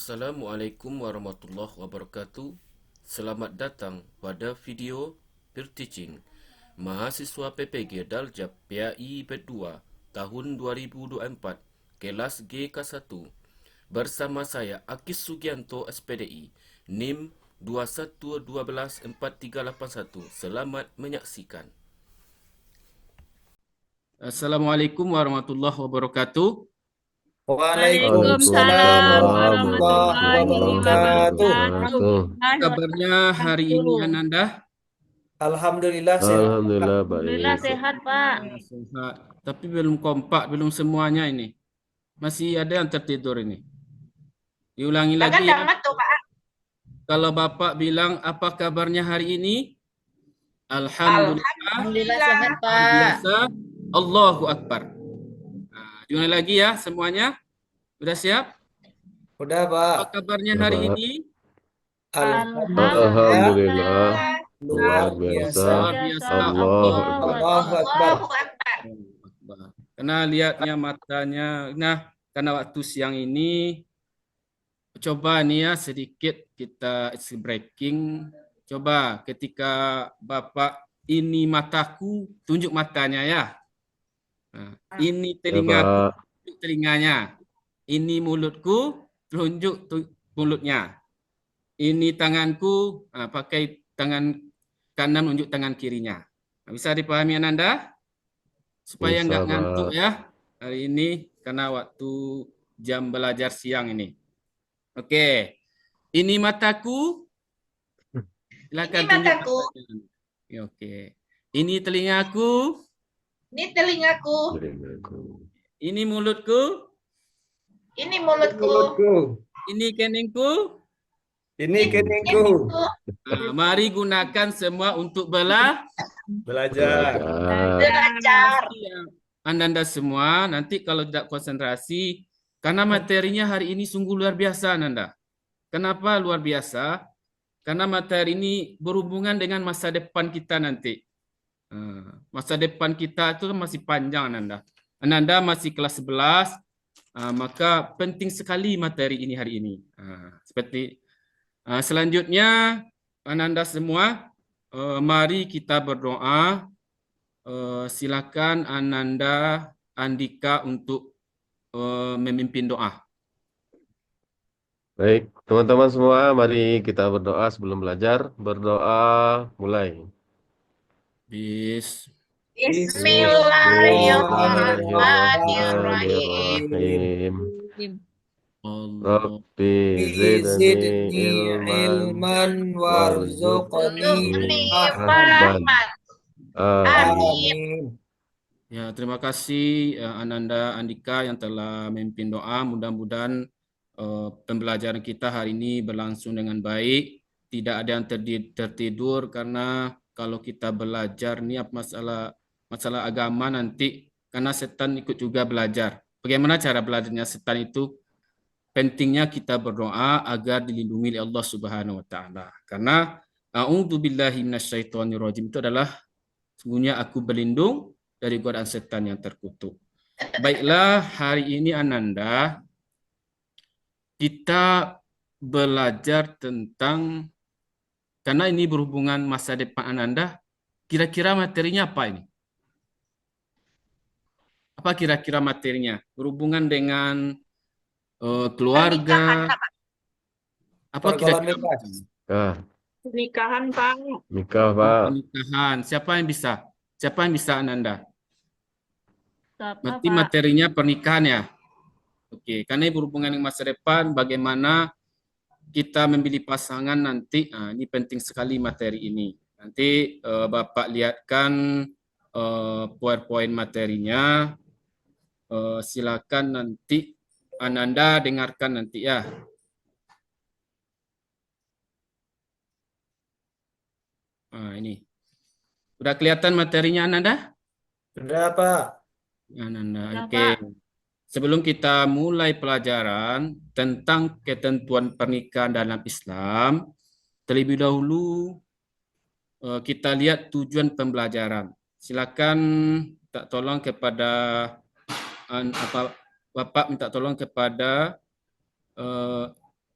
Assalamualaikum warahmatullahi wabarakatuh. Selamat datang pada video Peer Teaching Mahasiswa PPG Daljab PAI Bet 2 tahun 2024 kelas GK1 bersama saya Akis Sugianto SPDI NIM 21124381. Selamat menyaksikan. Assalamualaikum warahmatullahi wabarakatuh. Waalaikumsalam Waalaikumsalam warahmatullahi warahmatullahi wabarakatuh. Apa kabarnya hari ini Ananda? Alhamdulillah sehat. Alhamdulillah Alhamdulillah baik. sehat, Pak. Sehat. Tapi belum kompak, belum semuanya ini. Masih ada yang tertidur ini. Diulangi lagi ya. Kalau Bapak bilang apa kabarnya hari ini? Alhamdulillah. Alhamdulillah sehat, Luar Pak. biasa. Allahu Akbar. Nah, diulangi lagi ya semuanya. Sudah siap? Udah, Pak. Apa kabarnya Ya, hari Pak. ini? Alhamdulillah luar luar biasa. biasa. Allahu Akbar. Allahu Akbar. Karena lihatnya matanya. Nah, karena waktu siang ini coba nih ya sedikit kita breaking. Coba ketika Bapak ini mataku, tunjuk matanya ya. Nah, ini Ya, telingaku, Pak. tunjuk telinganya. Ini mulutku, tunjuk mulutnya. Ini tanganku, pakai tangan kanan menunjuk tangan kirinya. Nah, bisa dipahami Ananda? Supaya Bisa, nggak ngantuk Pak. ya hari ini karena waktu jam belajar siang ini. Oke, ini mataku. Silakan tunjuk matanya. Oke, ini telingaku. Ini telingaku, Ini mulutku. ini mulutku, Ini keningku. Ini keningku. Nah, mari gunakan semua untuk belajar. Belajar. belajar. Anda semua nanti kalau tidak konsentrasi, karena materinya hari ini sungguh luar biasa Ananda. Kenapa luar biasa? Karena materi ini berhubungan dengan masa depan kita nanti. Masa depan kita itu masih panjang Ananda. Ananda masih kelas 11, maka penting sekali materi ini hari ini. Seperti selanjutnya, Ananda semua, mari kita berdoa. Silakan Ananda Andika untuk memimpin doa. Baik, teman-teman semua, mari kita berdoa sebelum belajar. Berdoa, mulai. Bismillahirrahmanirrahim. Allah. Rabbi zidni ilman warzuqni fahman. Amin. Ya, terima kasih Ananda Andika yang telah memimpin doa. Mudah-mudahan pembelajaran kita hari ini berlangsung dengan baik. Tidak ada yang tertidur karena kalau kita belajar nih masalah agama nanti karena setan ikut juga belajar. Bagaimana cara belajarnya setan itu? Pentingnya kita berdoa agar dilindungi oleh Allah Subhanahu wa taala. Karena a'udzubillahi minasyaitonirrajim itu adalah sungguhnya aku berlindung dari godaan setan yang terkutuk. Baiklah, hari ini Ananda kita belajar tentang, karena ini berhubungan masa depan Ananda, kira-kira materinya apa ini? Apa kira-kira materinya? Berhubungan dengan keluarga. Apa kira-kira materinya? Pernikahan, Pak. Nikah, Pak. Pernikahan. Siapa yang bisa Ananda? Berarti Pak. materinya pernikahan ya? Oke, karena ini berhubungan dengan masa depan, bagaimana kita memilih pasangan nanti. Ini penting sekali materi ini. Nanti Bapak lihatkan PowerPoint materinya. Silakan nanti Ananda dengarkan nanti ya. Ini. Sudah kelihatan materinya Ananda? Sudah, Pak. Ananda, oke. Sebelum kita mulai pelajaran tentang ketentuan pernikahan dalam Islam, terlebih dahulu kita lihat tujuan pembelajaran. Silakan minta tolong kepada Bapak minta tolong kepada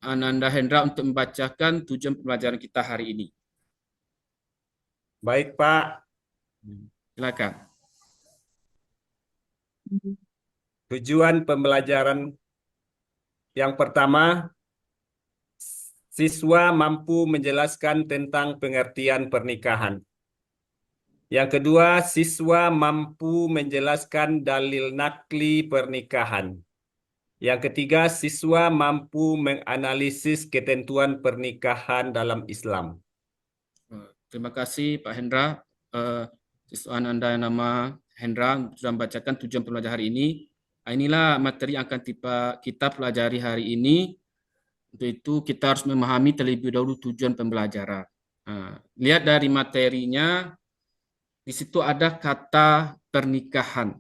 Ananda Hendra untuk membacakan tujuan pembelajaran kita hari ini. Baik, Pak. Silakan. Tujuan pembelajaran yang pertama, siswa mampu menjelaskan tentang pengertian pernikahan. Yang kedua, siswa mampu menjelaskan dalil nakli pernikahan. Yang ketiga, siswa mampu menganalisis ketentuan pernikahan dalam Islam. Terima kasih Pak Hendra. Siswa Ananda yang nama Hendra sudah membacakan tujuan pembelajaran hari ini. Inilah materi yang akan kita pelajari hari ini. Untuk itu kita harus memahami terlebih dahulu tujuan pembelajaran. Lihat dari materinya, di situ ada kata pernikahan.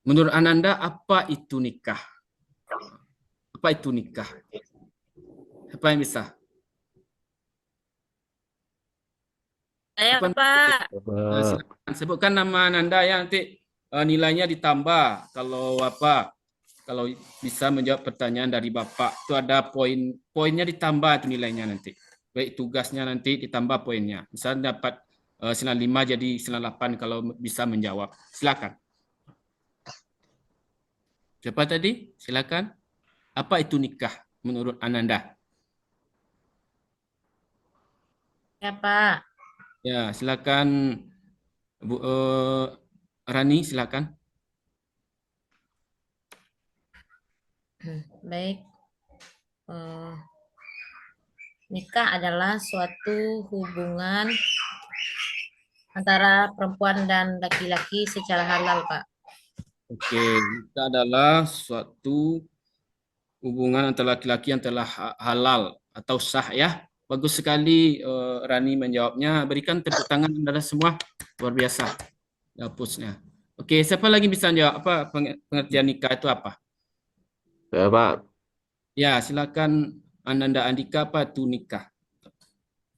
Menurut Ananda, apa itu nikah? Apa itu nikah? Apa yang bisa? Saya, Apa yang Pak. silakan sebutkan nama Ananda ya, nanti nilainya ditambah kalau bisa menjawab pertanyaan dari Bapak itu ada poinnya ditambah itu nilainya nanti. Baik tugasnya nanti ditambah poinnya. Misalnya dapat 95 jadi 98 kalau bisa menjawab. Silakan. Siapa tadi? Silakan. Apa itu nikah menurut Ananda? Ya, Pak. Ya, silakan Bu Rani, silakan. Baik. Nikah adalah suatu hubungan antara perempuan dan laki-laki secara halal, Pak. Oke, nikah adalah suatu hubungan antara laki-laki yang telah halal atau sah ya. Bagus sekali Rani menjawabnya. Berikan tepuk tangan Anda semua. Luar biasa. Hapusnya. Oke, siapa lagi bisa jawab apa pengertian nikah itu apa? Ya, Pak. Ya, silakan Ananda Andika, apa itu nikah?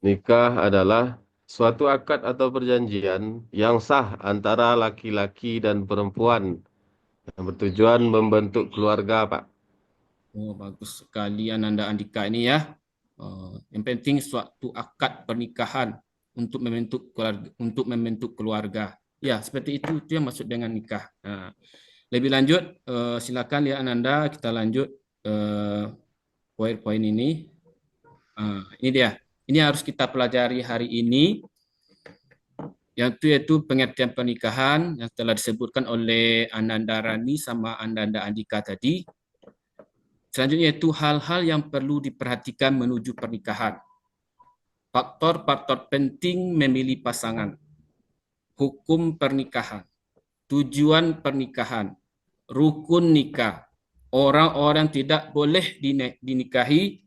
Nikah adalah suatu akad atau perjanjian yang sah antara laki-laki dan perempuan yang bertujuan membentuk keluarga, Pak. Oh, bagus sekali Ananda Andika ini ya. Yang penting suatu akad pernikahan untuk membentuk keluarga. Ya, seperti itu yang maksud dengan nikah. Nah, lebih lanjut, silakan ya Ananda, kita lanjut poin-poin ini. Ini dia. Ini harus kita pelajari hari ini. Yaitu pengertian pernikahan yang telah disebutkan oleh Ananda Rani sama Ananda Andika tadi. Selanjutnya itu hal-hal yang perlu diperhatikan menuju pernikahan. Faktor-faktor penting memilih pasangan. Hukum pernikahan. Tujuan pernikahan. Rukun nikah. Orang-orang tidak boleh dinikahi.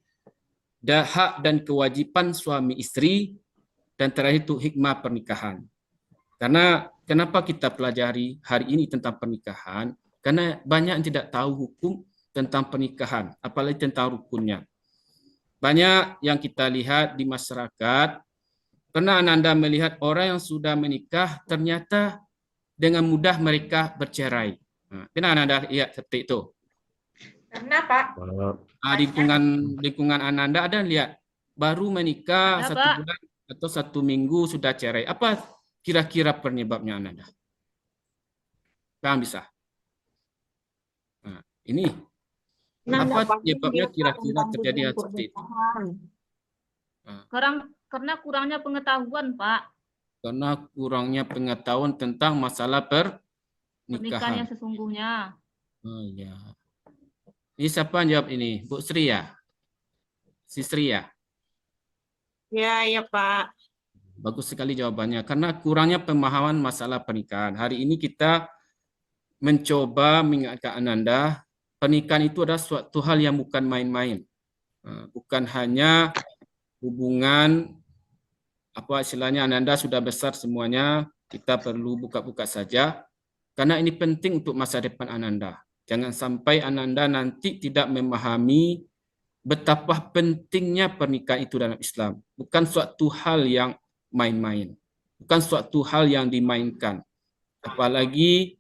Hak dan kewajiban suami istri. Dan terakhir itu hikmah pernikahan. Karena kenapa kita pelajari hari ini tentang pernikahan? Karena banyak yang tidak tahu hukum tentang pernikahan, apalagi tentang rukunnya. Banyak yang kita lihat di masyarakat, pernah Anda melihat orang yang sudah menikah, ternyata dengan mudah mereka bercerai. Pernah Anda lihat seperti itu? Pernah, Pak. Lingkungan Ananda ada lihat, baru menikah Ada, 1 Pak. bulan atau 1 minggu sudah cerai. Apa kira-kira penyebabnya Ananda? Bang bisa? Nah, ini apa penyebabnya kira-kira terjadi hal seperti itu? Karena kurangnya pengetahuan, Pak. Karena kurangnya pengetahuan tentang masalah Pernikahan pernikahan. yang sesungguhnya. Oh ya. Ini siapa yang jawab ini? Bu Sri ya? Si Sri ya? Ya, ya, Pak. Bagus sekali jawabannya. Karena kurangnya pemahaman masalah pernikahan. Hari ini kita mencoba mengingatkan Ananda, pernikahan itu adalah suatu hal yang bukan main-main. Bukan hanya hubungan, apa istilahnya, Ananda sudah besar semuanya, kita perlu buka-buka saja. Karena ini penting untuk masa depan Ananda. Jangan sampai Ananda nanti tidak memahami betapa pentingnya pernikahan itu dalam Islam. Bukan suatu hal yang main-main. Bukan suatu hal yang dimainkan. Apalagi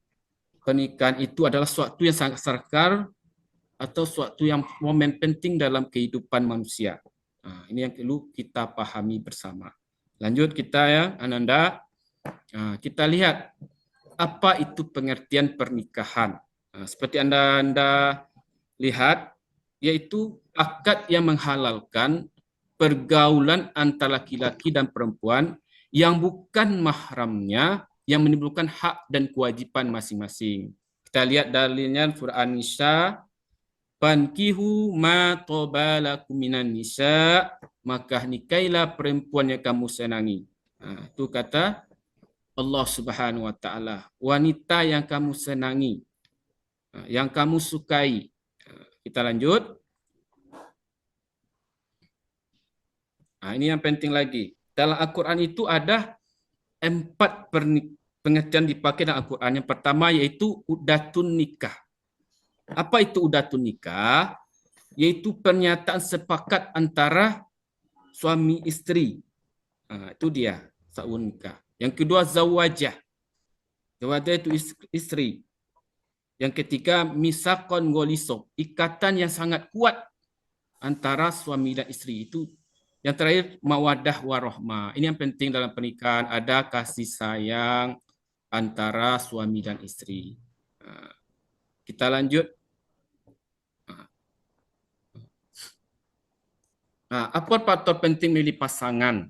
pernikahan itu adalah suatu yang sangat sakral, atau suatu yang momen penting dalam kehidupan manusia. Ini yang perlu kita pahami bersama. Lanjut kita ya, Ananda. Kita lihat apa itu pengertian pernikahan. Seperti Anda lihat, yaitu akad yang menghalalkan pergaulan antara laki-laki dan perempuan yang bukan mahramnya, yang menimbulkan hak dan kewajiban masing-masing. Kita lihat dalilnya surah An-Nisa, fankihu ma tobalakum minan nisa, maka nikailah perempuan yang kamu senangi. Itu kata Allah Subhanahu wa taala, wanita yang kamu senangi, yang kamu sukai. Kita lanjut. Ini yang penting lagi. Dalam Al-Quran itu ada 4 pengertian dipakai dalam Al-Quran. Yang pertama yaitu udatun nikah. Apa itu udatun nikah? Yaitu pernyataan sepakat antara suami istri. Itu dia, saun nikah. Yang kedua zawajah. Zawajah itu istri. Yang ketiga misakon golisok, ikatan yang sangat kuat antara suami dan istri. Itu yang terakhir mawadah warohmah. Ini yang penting dalam pernikahan, ada kasih sayang antara suami dan istri. Kita lanjut. Apa faktor penting memilih pasangan?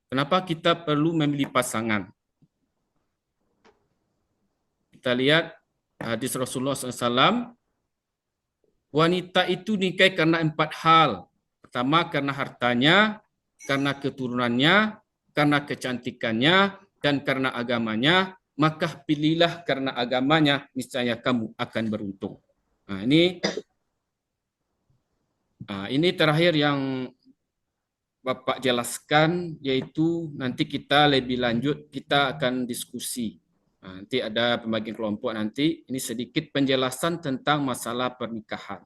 Kenapa kita perlu memilih pasangan? Kita lihat hadis Rasulullah SAW. Wanita itu nikahi karena 4 hal. Pertama, karena hartanya, karena keturunannya, karena kecantikannya, dan karena agamanya. Maka pilihlah karena agamanya, niscaya kamu akan beruntung. Ini terakhir yang Bapak jelaskan, yaitu nanti kita lebih lanjut, kita akan diskusi. Nanti ada pembagian kelompok nanti. Ini sedikit penjelasan tentang masalah pernikahan.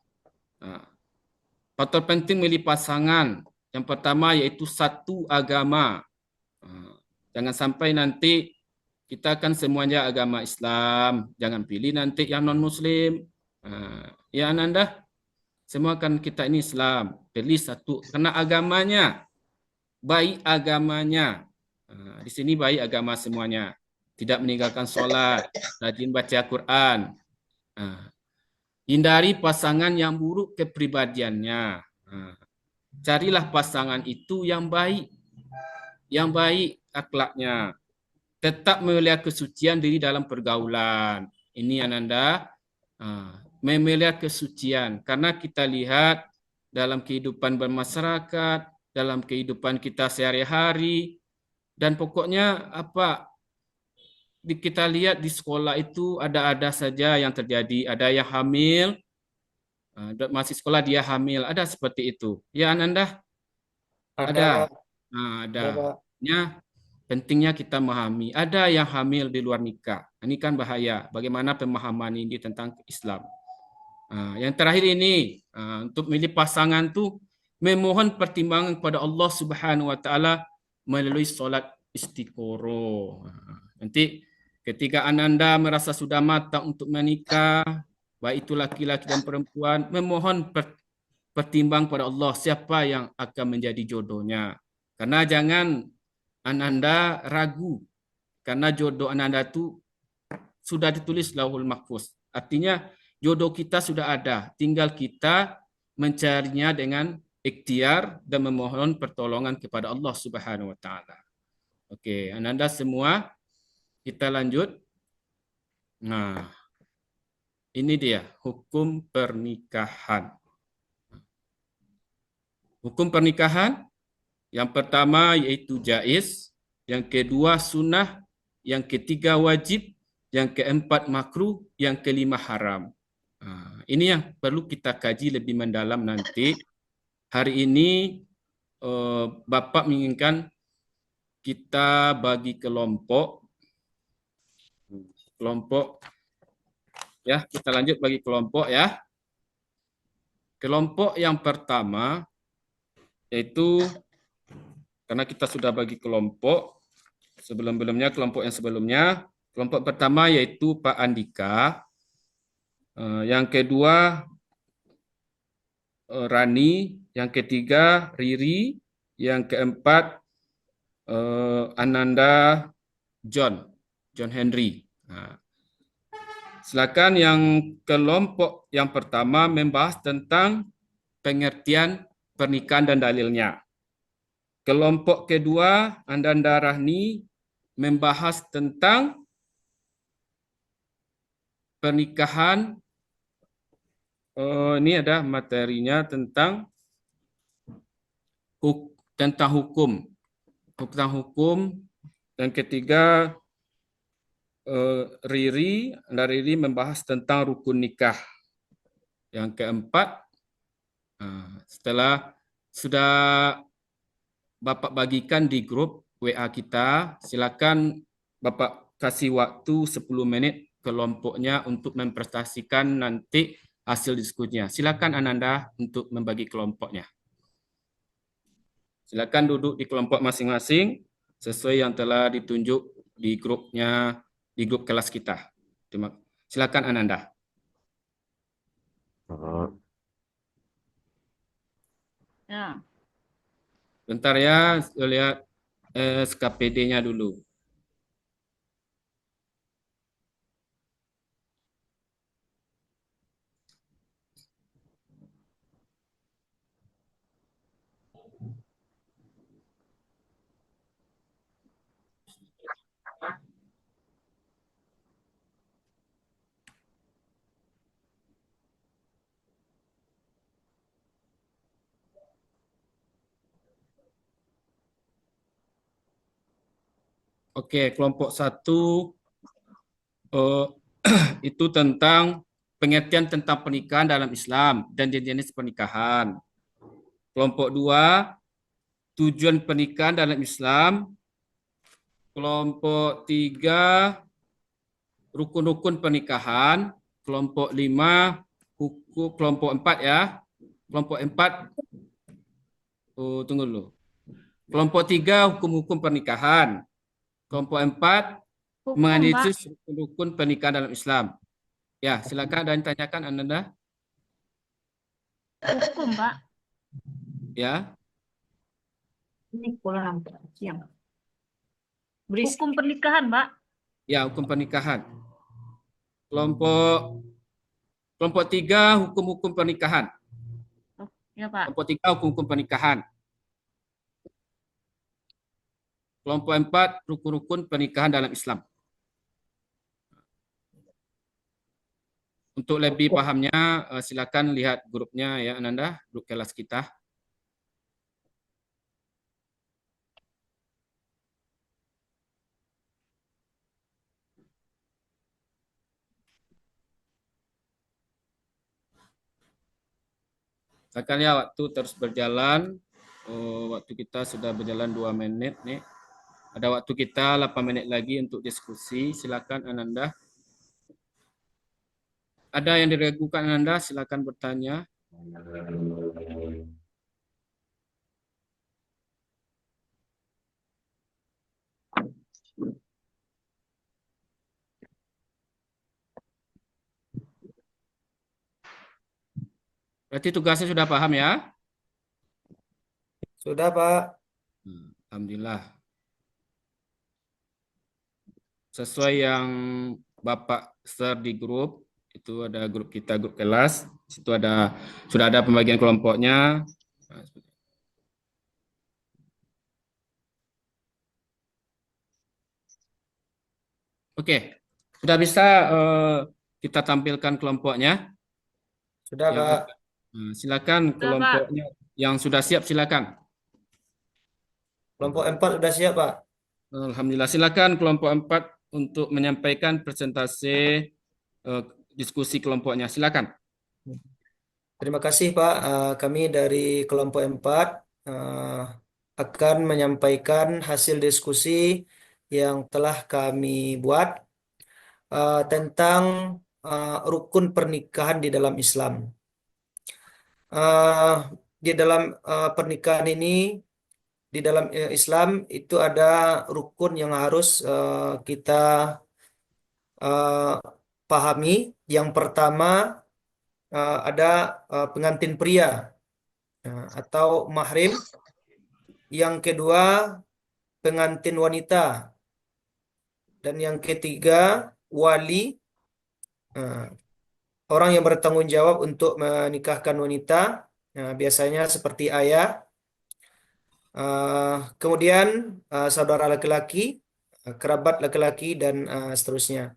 Faktor penting milih pasangan. Yang pertama yaitu satu agama. Jangan sampai nanti kita akan semuanya agama Islam. Jangan pilih nanti yang non-Muslim. Ya Ananda? Semua kan kita ini Islam. Pilih satu karena agamanya. Baik agamanya. Di sini baik agama semuanya. Tidak meninggalkan sholat, rajin baca Quran. Hindari pasangan yang buruk kepribadiannya. Carilah pasangan itu yang baik akhlaknya. Tetap memelihara kesucian diri dalam pergaulan. Ini Ananda, memelihara kesucian. Karena kita lihat dalam kehidupan bermasyarakat, dalam kehidupan kita sehari-hari, dan pokoknya kita lihat di sekolah itu ada saja yang terjadi. Ada yang hamil, masih sekolah dia hamil, ada seperti itu. Ya Ananda? Ada. Ada. Pentingnya kita memahami. Ada yang hamil di luar nikah. Ini kan bahaya. Bagaimana pemahaman ini tentang Islam? Yang terakhir ini, untuk milih pasangan tuh memohon pertimbangan kepada Allah Subhanahu wa taala melalui solat istiqoroh. Nanti ketika Ananda merasa sudah matang untuk menikah, baik itu laki-laki dan perempuan, memohon pertimbang pada Allah siapa yang akan menjadi jodohnya. Karena jangan Ananda ragu, karena jodoh Ananda itu sudah ditulis Lauhul Mahfuz. Artinya jodoh kita sudah ada, tinggal kita mencarinya dengan ikhtiar dan memohon pertolongan kepada Allah Subhanahu wa taala. Oke, Ananda semua, kita lanjut. Ini dia hukum pernikahan. Hukum pernikahan yang pertama yaitu jaiz, yang kedua sunnah, yang ketiga wajib, yang keempat makruh, yang kelima haram. Ini yang perlu kita kaji lebih mendalam nanti. Hari ini Bapak menginginkan kita bagi kelompok ya, kita lanjut bagi kelompok ya. Kelompok yang pertama yaitu, karena kita sudah bagi kelompok sebelum-sebelumnya, kelompok yang sebelumnya, kelompok pertama yaitu Pak Andika, yang kedua Rani, yang ketiga Riri, yang keempat Ananda John Henry. Nah, silakan yang kelompok yang pertama membahas tentang pengertian pernikahan dan dalilnya. Kelompok kedua, Ananda Rahni, membahas tentang pernikahan. Ini ada materinya tentang hukum. Tentang hukum. Dan ketiga, Anda Riri membahas tentang rukun nikah. Yang keempat, setelah sudah Bapak bagikan di grup WA kita, silakan Bapak kasih waktu 10 menit kelompoknya untuk mempresentasikan nanti hasil diskusinya. Silakan Ananda untuk membagi kelompoknya. Silakan duduk di kelompok masing-masing sesuai yang telah ditunjuk di grupnya, di grup kelas kita. Silakan Ananda. Ya. Bentar ya, lihat SKPD-nya dulu. Oke, kelompok 1 itu tentang pengertian tentang pernikahan dalam Islam dan jenis pernikahan. Kelompok 2, tujuan pernikahan dalam Islam. Kelompok 3, rukun-rukun pernikahan. Kelompok 5, hukum. Kelompok 4 ya. Kelompok 4, tunggu dulu. Kelompok 3, hukum-hukum pernikahan. Kelompok 4, Hukum, menganalisis Pak. rukun pernikahan dalam Islam. Ya, silakan dan tanyakan Ananda. Hukum, Pak. Ya. Ini pulang siang. Hukum pernikahan, Pak. Ya, hukum pernikahan. Kelompok 3, hukum-hukum pernikahan. Ya, Pak. Kelompok 3, hukum-hukum pernikahan. Kelompok 4, rukun-rukun pernikahan dalam Islam. Untuk lebih pahamnya, silakan lihat grupnya ya Ananda, grup kelas kita. Silakan ya, waktu terus berjalan. Waktu kita sudah berjalan 2 menit nih. Ada waktu kita 8 menit lagi untuk diskusi. Silakan Ananda. Ada yang diragukan Ananda, silakan bertanya. Berarti tugasnya sudah paham ya? Sudah, Pak. Alhamdulillah. Sesuai yang Bapak share di grup, itu ada grup kita, grup kelas. Situ sudah ada pembagian kelompoknya. Oke, sudah bisa kita tampilkan kelompoknya. Sudah, Pak. Silakan kelompoknya yang sudah siap, silakan. Kelompok 4 sudah siap, Pak. Alhamdulillah, silakan kelompok 4 untuk menyampaikan presentasi diskusi kelompoknya. Silakan. Terima kasih, Pak. Kami dari kelompok 4 akan menyampaikan hasil diskusi yang telah kami buat tentang rukun pernikahan di dalam Islam. Di dalam pernikahan ini, di dalam Islam itu ada rukun yang harus kita pahami. Yang pertama ada pengantin pria. atau mahrim. Yang kedua, pengantin wanita. Dan yang ketiga, wali, orang yang bertanggung jawab untuk menikahkan wanita, biasanya seperti ayah. Kemudian saudara laki-laki, kerabat laki-laki, dan seterusnya.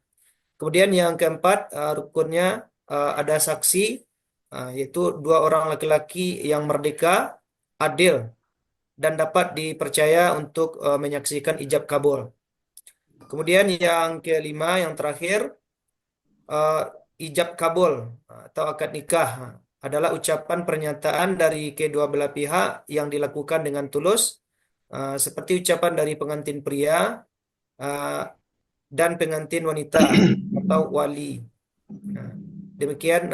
Kemudian yang keempat, rukunnya ada saksi, yaitu 2 orang laki-laki yang merdeka, adil, dan dapat dipercaya untuk menyaksikan ijab kabul. Kemudian yang kelima, yang terakhir, ijab kabul atau akad nikah adalah ucapan pernyataan dari kedua belah pihak yang dilakukan dengan tulus, seperti ucapan dari pengantin pria dan pengantin wanita atau wali. Demikian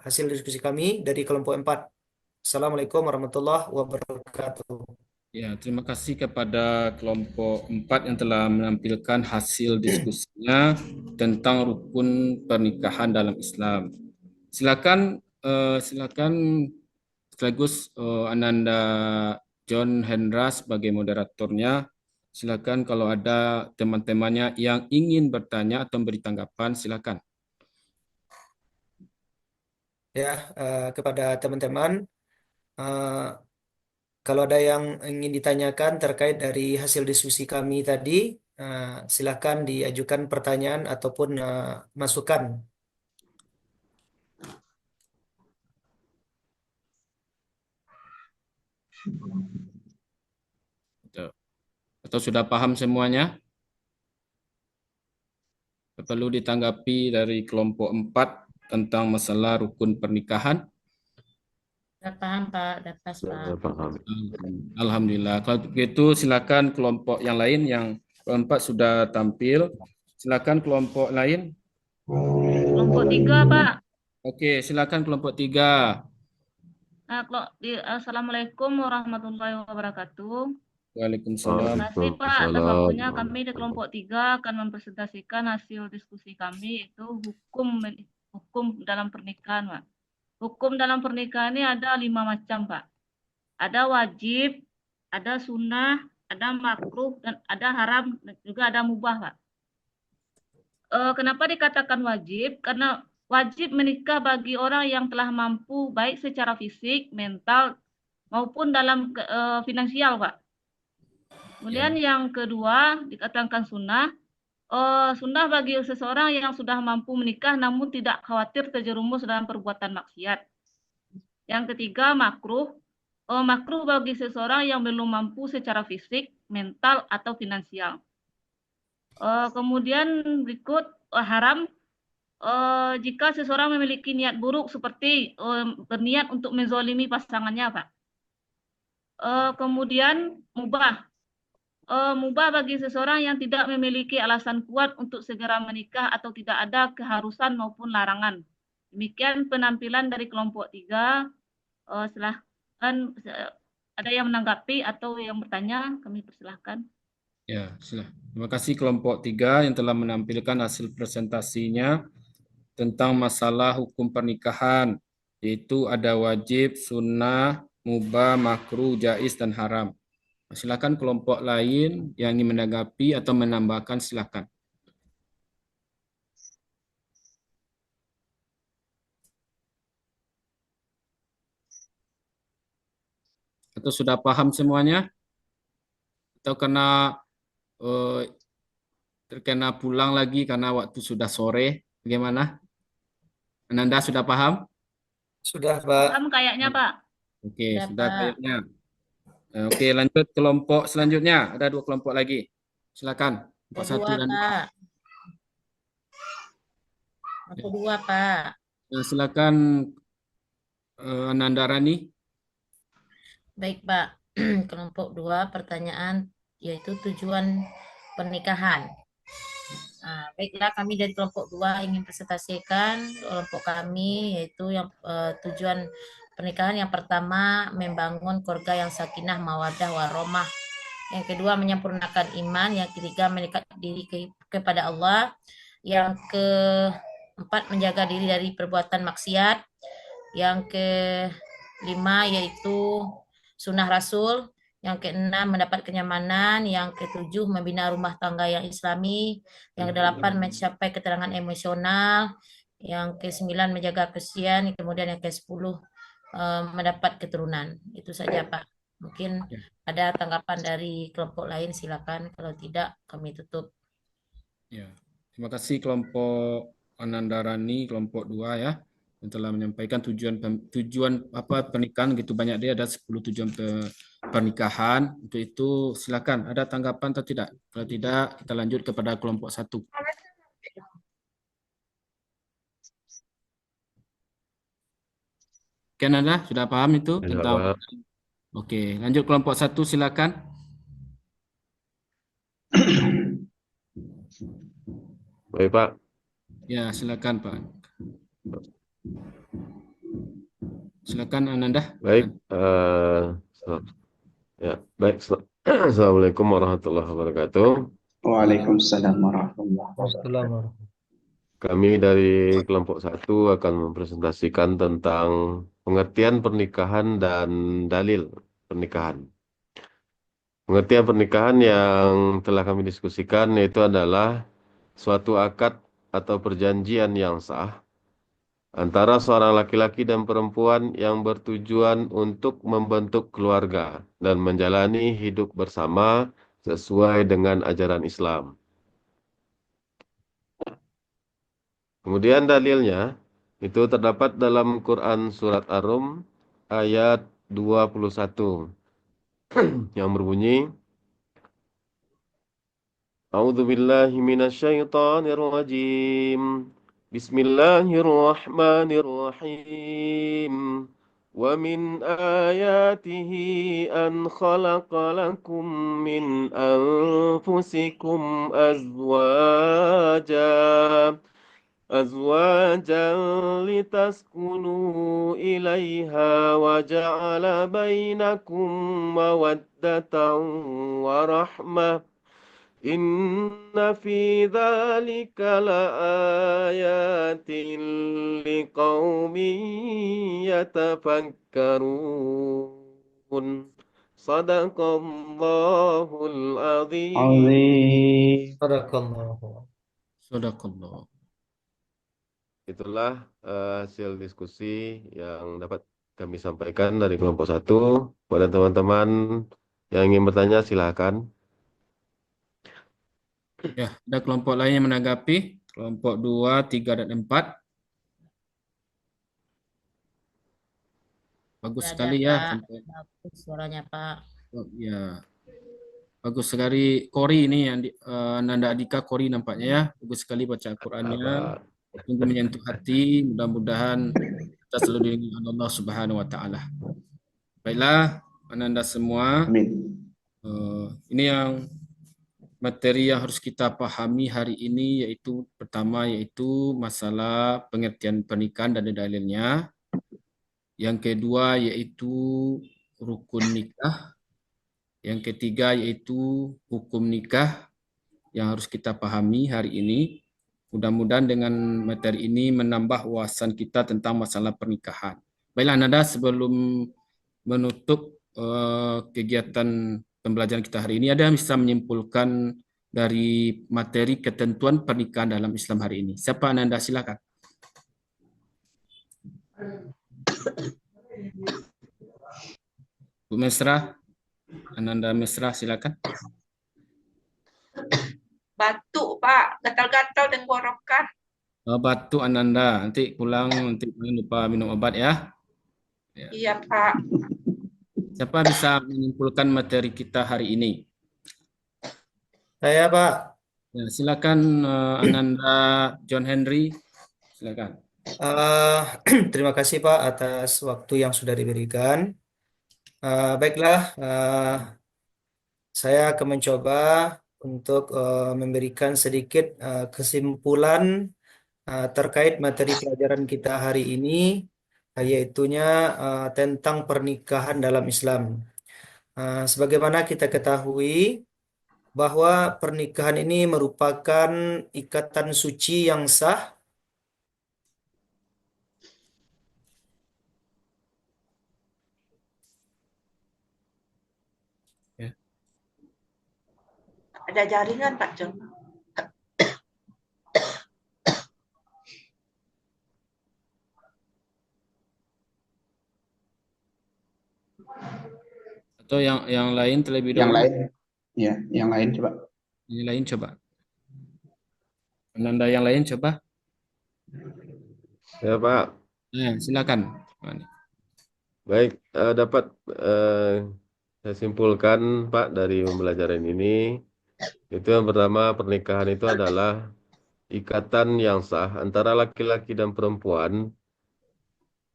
hasil diskusi kami dari kelompok 4. Assalamualaikum warahmatullahi wabarakatuh. Ya, terima kasih kepada kelompok 4 yang telah menampilkan hasil diskusinya tentang rukun pernikahan dalam Islam. Silakan sekaligus Ananda John Hendra sebagai moderatornya. Silakan kalau ada teman-temannya yang ingin bertanya atau beri tanggapan, silakan. Ya, kepada teman-teman, kalau ada yang ingin ditanyakan terkait dari hasil diskusi kami tadi, silakan diajukan pertanyaan ataupun masukan. Atau sudah paham semuanya? Perlu ditanggapi dari kelompok 4 tentang masalah rukun pernikahan? Sudah paham, Pak. Sudah pas, Pak. Paham. Alhamdulillah. Kalau begitu silakan kelompok yang lain yang keempat sudah tampil. Silakan kelompok lain. Kelompok 3, Pak. Oke, silakan kelompok 3. Assalamualaikum warahmatullahi wabarakatuh. Waalaikumsalam. Terima kasih Pak atas waktunya. Kami di kelompok 3 akan mempresentasikan hasil diskusi kami, yaitu hukum dalam pernikahan, Pak. Hukum dalam pernikahan ini ada 5 macam, Pak. Ada wajib, ada sunnah, ada makruh, dan ada haram, dan juga ada mubah, Pak. Kenapa dikatakan wajib? Karena wajib menikah bagi orang yang telah mampu baik secara fisik, mental, maupun dalam finansial, Pak. Kemudian yang kedua dikatakan sunnah. Sunnah bagi seseorang yang sudah mampu menikah namun tidak khawatir terjerumus dalam perbuatan maksiat. Yang ketiga makruh. Makruh bagi seseorang yang belum mampu secara fisik, mental, atau finansial. Kemudian berikut haram. Jika seseorang memiliki niat buruk seperti berniat untuk menzolimi pasangannya, Pak. Kemudian mubah. Mubah bagi seseorang yang tidak memiliki alasan kuat untuk segera menikah atau tidak ada keharusan maupun larangan. Demikian penampilan dari kelompok 3. Silahkan ada yang menanggapi atau yang bertanya, kami persilahkan. Ya, silakan. Terima kasih kelompok 3 yang telah menampilkan hasil presentasinya tentang masalah hukum pernikahan, yaitu ada wajib, sunnah, mubah, makruh, jaiz, dan haram. Silakan kelompok lain yang ingin menanggapi atau menambahkan, silakan. Atau sudah paham semuanya? Atau terkena pulang lagi karena waktu sudah sore? Bagaimana? Ananda sudah paham? Sudah, Pak. Paham kayaknya, Pak. Oke, Ya, sudah Pak. kayaknya. Oke, lanjut kelompok selanjutnya. Ada 2 kelompok lagi. Silakan. Kelompok 1 Kedua, dan 2. Pak. Kedua, Pak. Silakan Ananda Rani. Baik, Pak. Kelompok 2, pertanyaan yaitu tujuan pernikahan. Baiklah, kami dari kelompok 2 ingin presentasikan kelompok kami yaitu yang tujuan pernikahan. Yang pertama, membangun keluarga yang sakinah, mawaddah, warahmah. Yang kedua, menyempurnakan iman. Yang ketiga, mendekatkan diri kepada Allah. Yang keempat, menjaga diri dari perbuatan maksiat. Yang kelima yaitu sunnah Rasul. Yang keenam mendapat kenyamanan. Yang ketujuh membina rumah tangga yang islami. Yang kedelapan mencapai keterangan emosional. Yang kesembilan menjaga kebersihan. Kemudian yang kesepuluh mendapat keturunan. Itu saja Pak. Mungkin Ya. ada tanggapan dari kelompok lain, silakan. Kalau tidak, kami tutup. Ya. Terima kasih kelompok Ananda Rani, kelompok 2 ya, yang telah menyampaikan tujuan apa pernikahan gitu banyak, dia ada 10 tujuan pernikahan. Untuk itu silakan ada tanggapan atau tidak. Kalau tidak, kita lanjut kepada kelompok 1. Oke, Nanda, sudah paham itu Ya, tentang. Pak. Oke, lanjut kelompok 1 silakan. Baik, Pak. Ya, silakan Pak. Silakan Ananda. Baik. Ya, baik. Assalamualaikum warahmatullahi wabarakatuh. Waalaikumsalam warahmatullahi wabarakatuh. Kami dari kelompok 1 akan mempresentasikan tentang pengertian pernikahan dan dalil pernikahan. Pengertian pernikahan yang telah kami diskusikan yaitu adalah suatu akad atau perjanjian yang sah antara seorang laki-laki dan perempuan yang bertujuan untuk membentuk keluarga dan menjalani hidup bersama sesuai dengan ajaran Islam. Kemudian dalilnya itu terdapat dalam Quran Surat Ar-Rum ayat 21 yang berbunyi, A'udzu billahi minasyaitonir rajim. Bismillahirrahmanirrahim. Wa min ayatihi an khalaqa lakum min anfusikum أزواجا لتسكنوا إليها وجعل بينكم مودة ورحمة إن في ذلك لآيات لقوم يتفكرون صدق الله العظيم. Azim. Barakallahu. Sadaqallah. Itulah hasil diskusi yang dapat kami sampaikan dari kelompok 1. Pada teman-teman yang ingin bertanya silakan. Ya, ada kelompok lain yang menanggapi? Kelompok 2, 3, dan 4. Bagus Ada, sekali ya. Pak. Bagus suaranya Pak. Ya, bagus sekali. Kori ini yang Nanda Adika Kori nampaknya ya. Bagus sekali baca Al-Qur'annya. Sungguh menyentuh hati. Mudah-mudahan kita selalu dilindungi oleh Allah Subhanahu wa taala. Baiklah, Ananda semua. Amin. Ini yang materi yang harus kita pahami hari ini, yaitu pertama yaitu masalah pengertian pernikahan dan dalilnya. Yang kedua yaitu rukun nikah. Yang ketiga yaitu hukum nikah yang harus kita pahami hari ini. Mudah-mudahan dengan materi ini menambah wawasan kita tentang masalah pernikahan. Baiklah Nanda, sebelum menutup kegiatan pembelajaran kita hari ini, ada yang bisa menyimpulkan dari materi ketentuan pernikahan dalam Islam hari ini? Siapa Nanda? Silakan. Bu Mesra, Ananda Mesra, silakan. Batuk, Pak. Gatal-gatal tenggorokan. Batuk Ananda, nanti pulang nanti jangan lupa minum obat ya. Iya, Pak. Siapa bisa menyimpulkan materi kita hari ini? Saya, Pak. Ya, silakan Ananda John Henry, silakan. Terima kasih Pak atas waktu yang sudah diberikan. Baiklah, saya akan mencoba untuk memberikan sedikit kesimpulan terkait materi pelajaran kita hari ini, yaitunya tentang pernikahan dalam Islam. Sebagaimana kita ketahui bahwa pernikahan ini merupakan ikatan suci yang sah Ada jaringan Pak John. Atau yang lain terlebih Yang dahulu. lain, ya, yang lain coba. Yang lain coba. Ananda yang lain coba. Ya Pak, Silakan. baik, dapat saya simpulkan Pak dari pembelajaran ini, itu yang pertama, pernikahan itu adalah ikatan yang sah antara laki-laki dan perempuan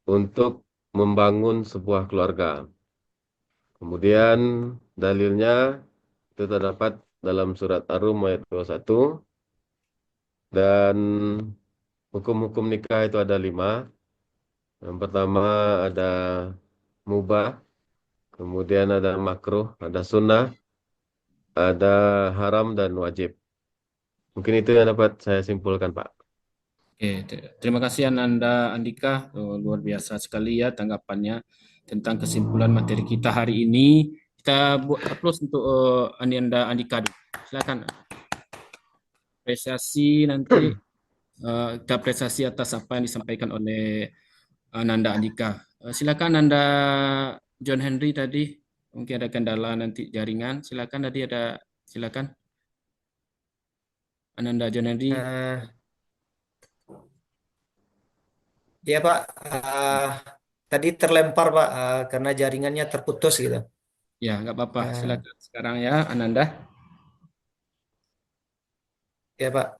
untuk membangun sebuah keluarga. Kemudian dalilnya itu terdapat dalam surat Ar-Rum ayat 21, dan hukum-hukum nikah itu ada 5. Yang pertama ada mubah, kemudian ada makruh, ada sunnah, ada haram, dan wajib. Mungkin itu yang dapat saya simpulkan, Pak. Oke, terima kasih Ananda Andika. Luar biasa sekali ya tanggapannya tentang kesimpulan materi kita hari ini. Kita buat applause untuk Ananda Andika dulu. Silakan. Apresiasi nanti kita apresiasi atas apa yang disampaikan oleh Ananda Andika. Silakan Anda John Henry tadi mungkin ada kendala nanti jaringan. Silakan tadi ada, silakan. Ananda John Henry. Ya Pak, tadi terlempar Pak karena jaringannya terputus gitu. Ya, nggak apa-apa. Silakan sekarang ya Ananda. Ya Pak.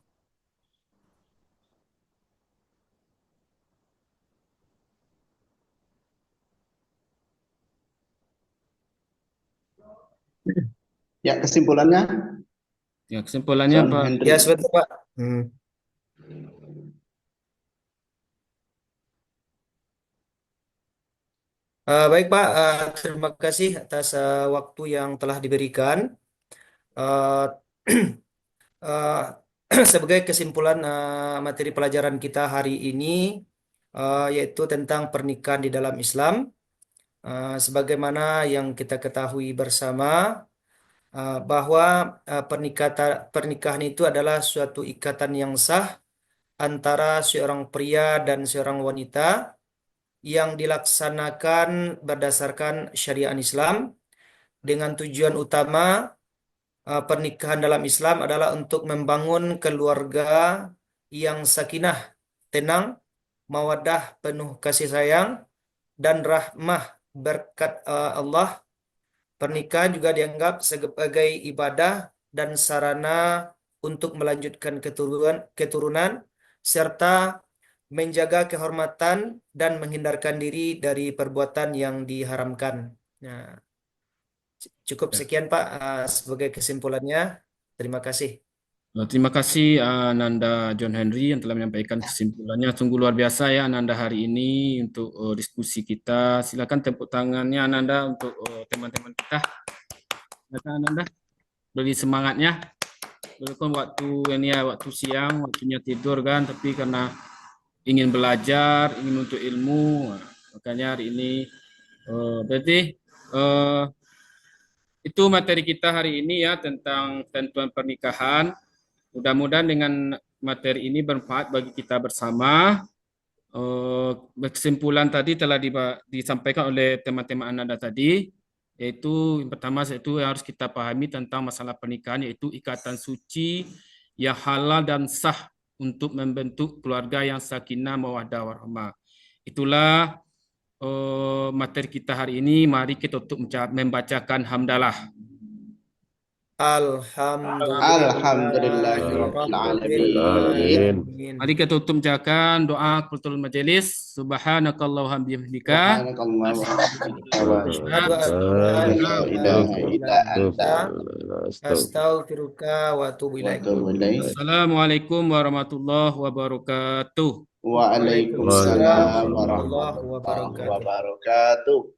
Ya, kesimpulannya. Ya, kesimpulannya John Pak. Henry. Ya sebentar Pak. Baik Pak, terima kasih atas waktu yang telah diberikan. Sebagai kesimpulan materi pelajaran kita hari ini, yaitu tentang pernikahan di dalam Islam. Sebagaimana yang kita ketahui bersama, bahwa pernikahan itu adalah suatu ikatan yang sah antara seorang pria dan seorang wanita yang dilaksanakan berdasarkan syariat Islam, dengan tujuan utama pernikahan dalam Islam adalah untuk membangun keluarga yang sakinah, tenang, mawaddah, penuh kasih sayang, dan rahmah berkat Allah. Pernikahan juga dianggap sebagai ibadah dan sarana untuk melanjutkan keturunan serta menjaga kehormatan dan menghindarkan diri dari perbuatan yang diharamkan. Nah, cukup sekian Pak sebagai kesimpulannya. Terima kasih. Terima kasih Ananda John Henry yang telah menyampaikan kesimpulannya. Sungguh luar biasa ya Ananda hari ini untuk diskusi kita. Silakan tepuk tangannya Ananda untuk teman-teman kita. Silakan Ananda, beri semangatnya. Walaupun waktu ini ya waktu siang, waktunya tidur kan, tapi karena ingin belajar, ingin untuk ilmu, makanya hari ini berarti itu materi kita hari ini ya tentang ketentuan pernikahan. Mudah-mudahan dengan materi ini bermanfaat bagi kita bersama. Kesimpulan tadi telah disampaikan oleh teman-teman Ananda tadi, yaitu yang pertama yaitu yang harus kita pahami tentang masalah pernikahan, yaitu ikatan suci yang halal dan sah untuk membentuk keluarga yang sakinah, mawaddah, warahmah. Itulah materi kita hari ini. Mari kita untuk membacakan hamdalah. Alhamdulillahirrahmanirrahim. Mari kita tutup bacakan doa qultul majelis. Subhanakallahumma bihamdika. Astaghfiruka wa atubu ilaik. Assalamualaikum warahmatullahi wabarakatuh. Waalaikumsalam warahmatullahi wabarakatuh.